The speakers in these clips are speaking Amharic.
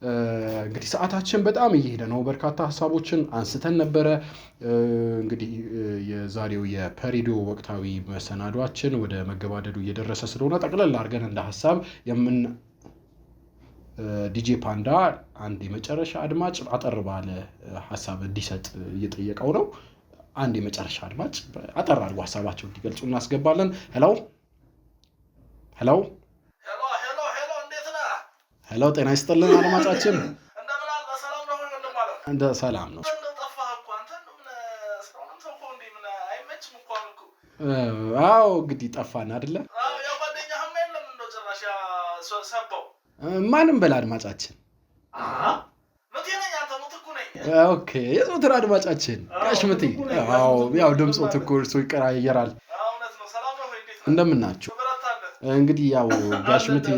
እንግዲህ ሰዓታችን በጣም እየሄደ ነው። በርካታ ሀሳቦችን አንስተን ነበረ። እንግዲህ የዛሬው የፐሬዲዮ ወቅታዊ መሰናዷችን ወደ መገባደዱ እየደረሰ ስለሆነ ጠቅለል አድርገን እንደ ሀሳብ ዲጄ ፓንዳ አንድ የመጨረሻ አድማጭ አጠር ባለ ሀሳብ እንዲሰጥ እየጠየቀው ነው። አንድ የመጨረሻ አድማጭ አጠር አድርጎ ሀሳባቸውን እንዲገልጹ እናስገባለን። ሄሎ ሄሎ ሄሎ፣ ጤና ይስጥልን አድማጫችን። እንደምን አለ? ሰላም ነው ወንድም ማለት ነው። እንደ ሰላም ነው። እንደው ጠፋህ እኮ አንተ። እንደው ምን ስራውን ተውኮ እንዴ? ምን አይመችም እኮ አልኩ። አዎ እንግዲህ ጠፋን አይደለ? አዎ ያው ጓደኛህማ የለም እንደው ጭራሽ ሰባው። ማንም በላ አድማጫችን። ምቴ ነኝ። አንተ ምትኩ ነኝ። ኦኬ፣ የዘወትር አድማጫችን ጋሽ ምቴ። አዎ ያው ድምፁ ትኩር እሱ ይቀያየራል። እውነት ነው። ሰላም ነው ወይ? እንዴት ነው? እንደምን ናችሁ? እንግዲህ ያው ጋሽ ምቴ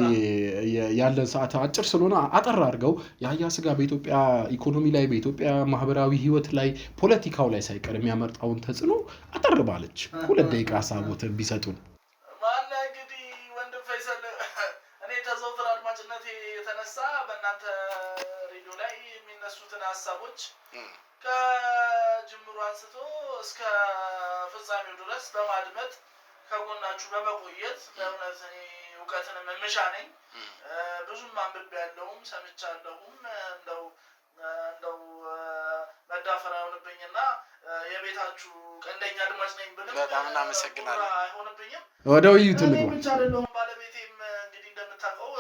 ያለን ሰዓት አጭር ስለሆነ አጠር አድርገው የአህያ ስጋ በኢትዮጵያ ኢኮኖሚ ላይ፣ በኢትዮጵያ ማህበራዊ ህይወት ላይ፣ ፖለቲካው ላይ ሳይቀር የሚያመጣውን ተጽዕኖ አጠር ባለች 2 ደቂቃ ሀሳቦትን ቢሰጡን። ማነህ እንግዲህ ወንድም ፈይሰል፣ እኔ ከዘውትር አድማጭነቴ የተነሳ በእናንተ ሬዲዮ ላይ የሚነሱትን ሀሳቦች ከጅምሩ አንስቶ እስከ ፍጻሜው ድረስ በማድመጥ ከጎናችሁ በመቆየት በእውነት እኔ እውቀትን መምሻ ነኝ። ብዙም አንብቤያለሁም ሰምቻለሁም። እንደው መዳፈር አይሆንብኝና የቤታችሁ ቀንደኛ አድማጭ ነኝ ብልም በጣም እናመሰግናለን። አይሆንብኝም። ወደ ውይይቱ እኔ ብቻ አይደለሁም፣ ባለቤቴም እንግዲህ እንደምታውቀው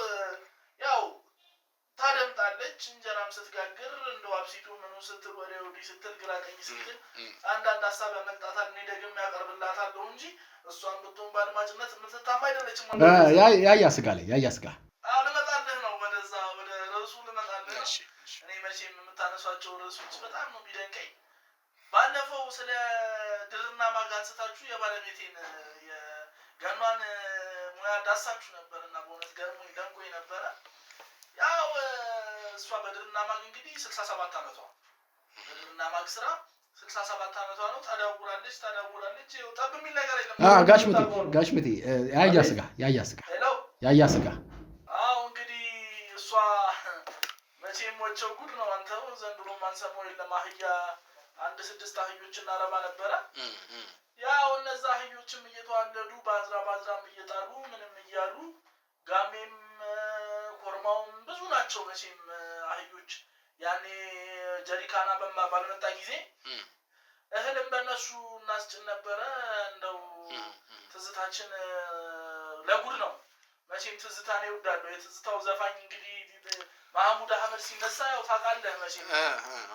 ያው ታደምጣለች። እንጀራም ስትጋግር እንደው አብሲቱ ምኑ ስትል ወደ ወዲህ ስትል ግራ ቀኝ ስትል አንዳንድ ሀሳብ ያመጣታል። እኔ ደግሜ ያቀርብላታለሁ እንጂ እሷን ብትሆን በአድማጭነት የምትታማ አይደለችም። ያያ ስጋ ልመጣልህ ነው፣ ወደዛ ወደ ርዕሱ ልመጣልህ ነው። እኔ መቼም የምታነሷቸው ርዕሶች በጣም ነው የሚደንቀኝ። ባለፈው ስለ ድርና ማግ አንስታችሁ የባለቤቴን የገኗን ሙያ ዳሳችሁ ነበርና በእውነት ገርሞኝ ደንቆኝ ነበረ። ያው እሷ በድርና ማግ እንግዲህ 67 ዓመቷ በድርና ማግ ስራ 67 ዓመቷ ነው። ታዳውራለች። ይኸው ጠብ የሚል ነገር የለም። ጋሽ ምቴ ያያ ስጋ አዎ እንግዲህ እሷ መቼም ወቸው ጉድ ነው። አንተው ዘንድሮ ማንሰማው የለም። አህያ 6 አህዮች እናረባ ነበረ። ያው እነዛ አህዮችም እየተዋለዱ ባዝራም እየጣሉ ምንም እያሉ ጋሜም ኮርማውም ብዙ ናቸው። መቼም አህዮች ያኔ ጀሪካና ባልመጣ ጊዜ እህልም በእነሱ እናስጭን ነበረ። እንደው ትዝታችን ለጉድ ነው። መቼም ትዝታን ይወዳለሁ። የትዝታው ዘፋኝ እንግዲህ ማህሙድ አህመድ ሲነሳ ያው ታውቃለህ መቼም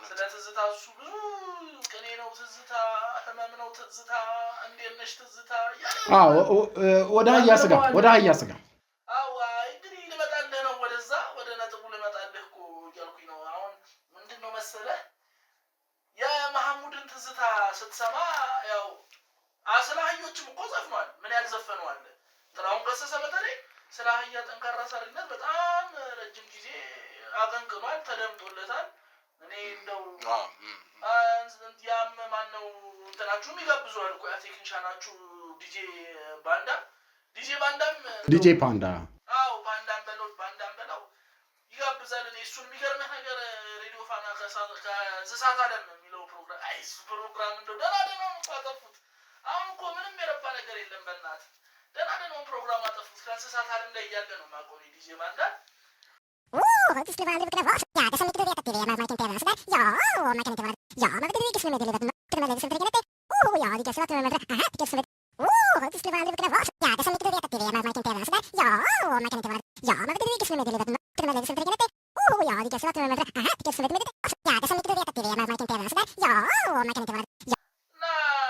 ስለ ትዝታ እሱ ብዙ ቅኔ ነው። ትዝታ ህመም ነው። ትዝታ እንዴት ነሽ ትዝታ ወደ አህያ ስጋ እንግዲህ ልመጣልህ ነው። ወደዛ ወደ ነጥቡ ልመጣልህ እኮ እያልኩኝ ነው። አሁን ምንድን ነው መሰለህ የመሐሙድን ትዝታ ስትሰማ ያው ስለ አህዮችም እኮ ዘፍኗል። ምን ያልዘፈነዋል? ጥላሁን ገሰሰ በተለይ ስለ አህያ ጠንካራ ሰሪነት በጣም ረጅም ጊዜ አቀንቅኗል፣ ተደምጦለታል። እኔ እንደው ያም ማነው እንትናችሁም ይጋብዙሃል እኮ ያ ቴክኒሻናችሁ ዲጄ ፓንዳ ባንዳም በለው ይጋብዛል። እኔ እሱን የሚገርምህ ነገር ሬዲዮ ፋና ከእንስሳት ዓለም የሚለው ፕሮግራም እንደው ደህና እኮ አጠፉት። አሁን እኮ ምንም የረባ ነገር የለም። በእናትህ ደህና ፕሮግራም አጠፉት። ከእንስሳት ዓለም ላይ እያለ ነው የማውቀው ዲጄ ባንዳ።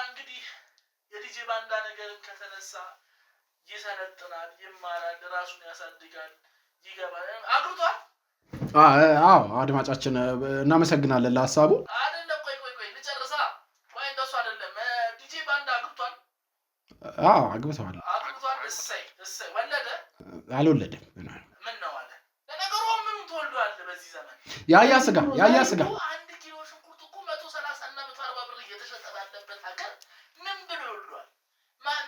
እንግዲህ የዲጄ ባንዳ ነገርን ከተነሳ ይሰለጥናል፣ ይማራል፣ ራሱን ያሳድጋል፣ ይገባል። አግብቷል? አዎ አድማጫችን እናመሰግናለን ለሀሳቡ። አይደለም ቆይ ልጨርሳ። ቆይ እንደሱ አይደለም። ዲጄ ባንዳ አግብቷል? አግብተዋል። እሰይ ወለደ? አልወለደም። ምን ነው አለ። ለነገሩ ምንም ተወልዷል በዚህ ዘመን። ያያ ስጋ 1 ኪሎ ሽንኩርት እኮ 130 እና 140 ብር እየተሸጠ ባለበት ሀገር ምን ብሎ ይወልዷል?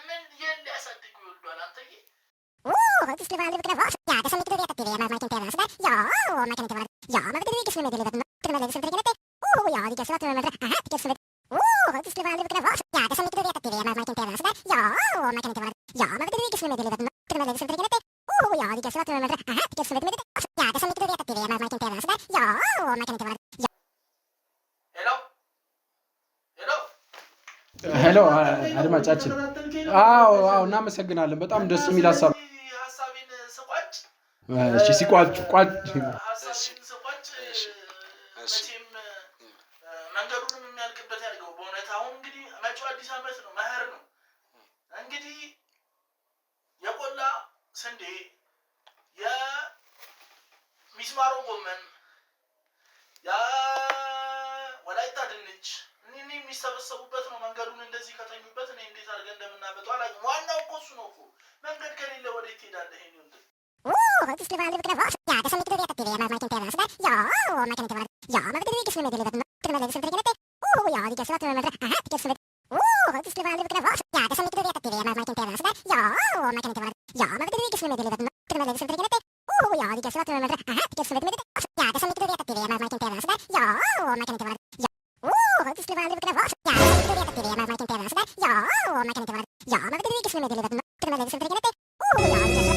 ምን ሊያሳድጉ ይወልዷል? አንተዬ det skulle vara lite kvar. Ja, det som inte vet att det är med mig inte så där. Ja, man kan inte vara. Ja, man vet inte skulle med det lite. Det med det som tänker det. Ja, det ska vara med. Aha, det ska vara. Det skulle vara lite kvar. Ja, det som inte vet att det är med mig inte så där. Ja, man kan inte vara. Ja, man vet inte skulle med det lite. Det med det som tänker det. Ja, det ska vara med. Aha, det ska vara med. Ja, det som inte vet att det är med mig inte så där. Ja, man kan inte vara. ሄሎ አድማጫችን አዎ እናመሰግናለን በጣም ደስ የሚል ሐሳብ ሐሳቤን ስቋጭ እሺ ሲቋጭ ሐሳቤን ስቋጭ መቼም መንገዱንም የሚያልቅበት ያድርገው በእውነት አሁን እንግዲህ መጪው አዲስ ዓመት ነው መኸር ነው እንግዲህ የቆላ ስንዴ የሚስማሮ ጎመን ወላይታ ድንች እኔ የሚሰበሰቡበት ነው መንገዱን እንደዚህ ከተኙበት እኔ እንዴት አድርገን እንደምናመጣው አላውቅም ዋናው እኮ እሱ ነው እኮ መንገድ ከሌለ ወዴት ትሄዳለህ ይሄን እንዴ det skulle vara lite kvar. Ja, det som inte vet att det är med mig inte så där. Ja, man kan inte vara. Ja, man vet inte skulle med det lite. Det med det som tänker det. Ja, det ska vara med. Aha, det ska vara. Det skulle vara lite kvar. Ja, det som inte vet att det är med mig inte så där. Ja, man kan inte vara. Ja, man vet inte skulle med det lite. Det med det som tänker det. Ja, det ska vara med. Aha, det ska vara. Ja, det som inte vet att det är med mig inte så där. Ja, man kan inte vara. Det skulle vara lite kvar. Ja, det som inte vet att det är med mig inte så där. Ja, man kan inte vara. Ja, man vet inte skulle med det lite. Det med det som tänker det. Ja, det ska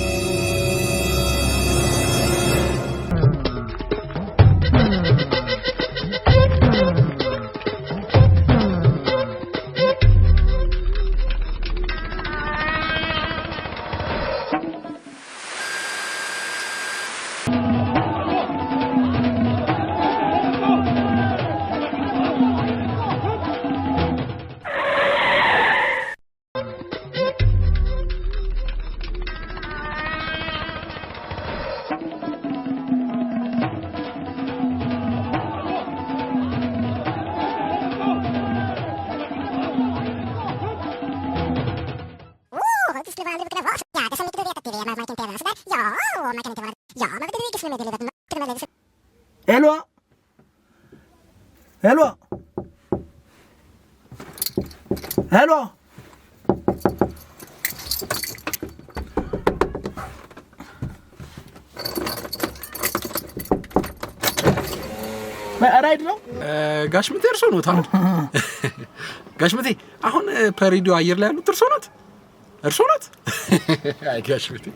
Hello. ራይድ ነው ጋሽምቴ እርሶ ነው ታዲያ ጋሽምቴ አሁን ፐሬዲዮ አየር ላይ ያሉት እርሶ ናት አይ ጋሽምቴ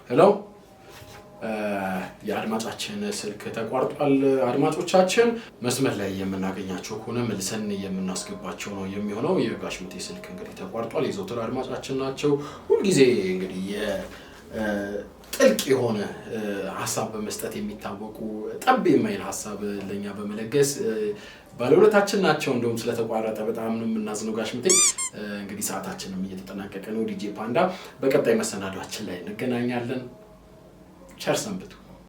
ሄሎ የአድማጫችን ስልክ ተቋርጧል አድማጮቻችን መስመር ላይ የምናገኛቸው ሆነ መልሰን የምናስገባቸው ነው የሚሆነው የጋሽምቴ ስልክ እንግዲህ ተቋርጧል የዘውትር አድማጫችን ናቸው ሁሉ ጊዜ እንግዲህ ጥልቅ የሆነ ሐሳብ በመስጠት የሚታወቁ ጠብ የማይል ሐሳብ ለኛ በመለገስ ባለውለታችን ናቸው እንደውም ስለተቋረጠ በጣም ነው የምናዝነው ጋሽምቴ እንግዲህ ሰዓታችንም እየተጠናቀቀ ነው ዲጄ ፓንዳ በቀጣይ መሰናዷችን ላይ እንገናኛለን ቸር ሰንብቱ